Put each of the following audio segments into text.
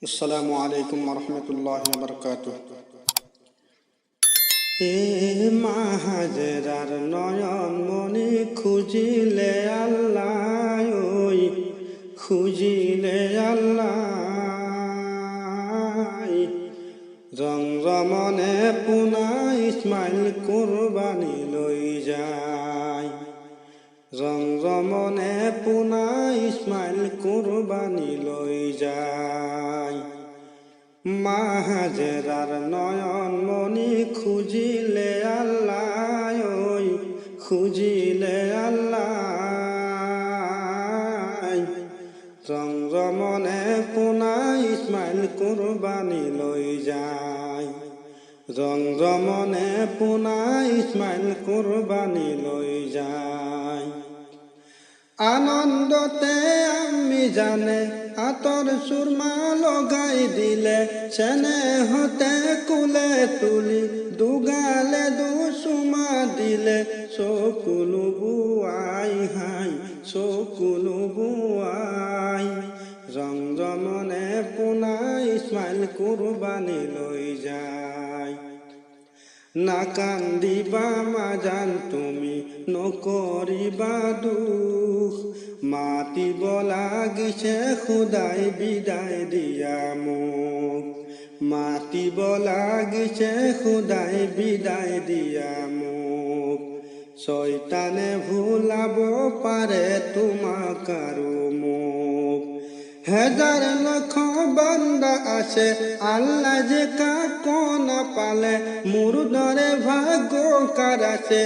আসসালামু আলাইকুম রহমতুল্লাহি ওয়া বারাকাতুহু। হে মা হাজেরার নয়ন মনি খুঁজিলে আল্লাহ, ওই খুঁজিলে আল্লাহ। রমরমনে পুনা ইসমাইল কুরবানি লই যায়, রমরমনে পুনা ইসমাইল কুরবানি লই যায়। মা হাজেরার নয়ন মনি খুঁজিলে আল্লাহ, ওই খুঁজিলে আল্লাহ। রমরমনে পুনা ইসমাইল কুরবানি লই যায়, রমরমনে পুনা ইসমাইল কুরবানি লই যায়। আনন্দতে আমি জানে আতর সুরমা লগাই দিলে, সেনে হতে কুলে তুলি দুগালে দুসুমা দিলে, সকুলু বুয়াই হাই সকুলু বুয়াই। রমরমনে পুনা ইসমাইল কুরবানি লই যায়। না কান্দিবা মাজান তুমি নকরিবা দুখ, মাতিব লাগিছে খুদাই বিদায় দিয়া মুখ, মাতিব লাগিছে খুদাই বিদায় দিয়া মুখ। শয়তানে ভুলাব পারে তোমাক আৰু মুখ। হাজার লক্ষ বান্দা আছে আল্লাহ যে কাকো না পালে, মুর্দরে ভাগ্য কার আছে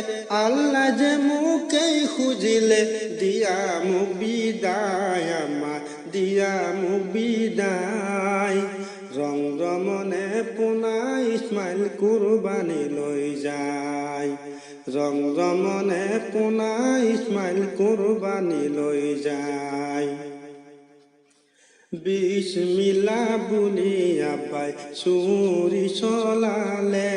আল্লাহ যে মুখেই খুঁজিলে, দিয়া মুখ বিদায় আমার দিয়া মুখ বিদায়। রমরমনে পুনা ইসমাইল কুরবানি লই যায়, রমরমনে পুনা ইসমাইল কুরবানি লই যায়। বিসমিল্লাহ বলিয়া পাই সুরি চলালে,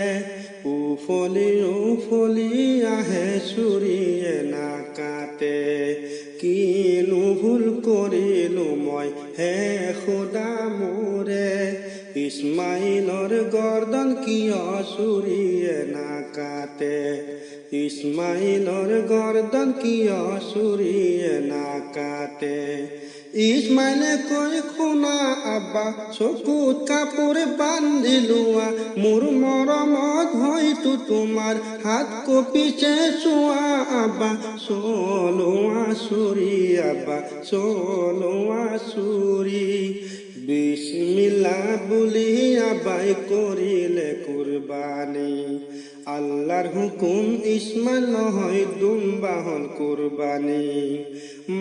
উফলি উফলি আহে চুৰিয়ে না কাটে। কিনো ভুল কৰিলো মই হে খুদা মোৰে, ইসমাইলৰ গৰ্দন কিয় চুৰিয়ে না কাটে, ইসমাইলৰ গৰ্দন কিয় চুৰিয়ে না কাটে। ইসমাইলে কই খুনা আব্বা চকুত কাপোৰ বান্ধিলোৱা, মোৰ মৰমত হয়তো তোমাৰ হাত কঁপিছে চোৱা আব্বা, চলোৱা চুৰি আব্বা চলোৱা চুৰি। বিসমিল্লাহ বুলি আব্বাই কৰিলে কুৰবানী, আল্লাহর হুকুম ইসমাইল নহয় দুম্বা হল কুরবানি।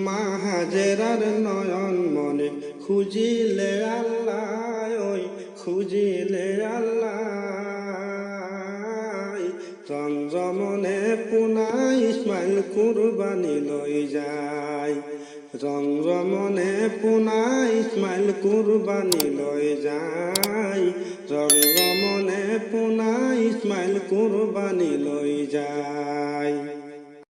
মা হাজেরার নয়ন মনে খুঁজিলে আল্লাহ, ওই খুঁজিলে আল্লাহ। রমরমনে পুনা ইসমাইল কুরবানি লই যায়, রমরমনে পুনা ইসমাইল কুরবানি লই যায়, রমরমনে পুনা ইসমাইল কুরবানি লই যায়।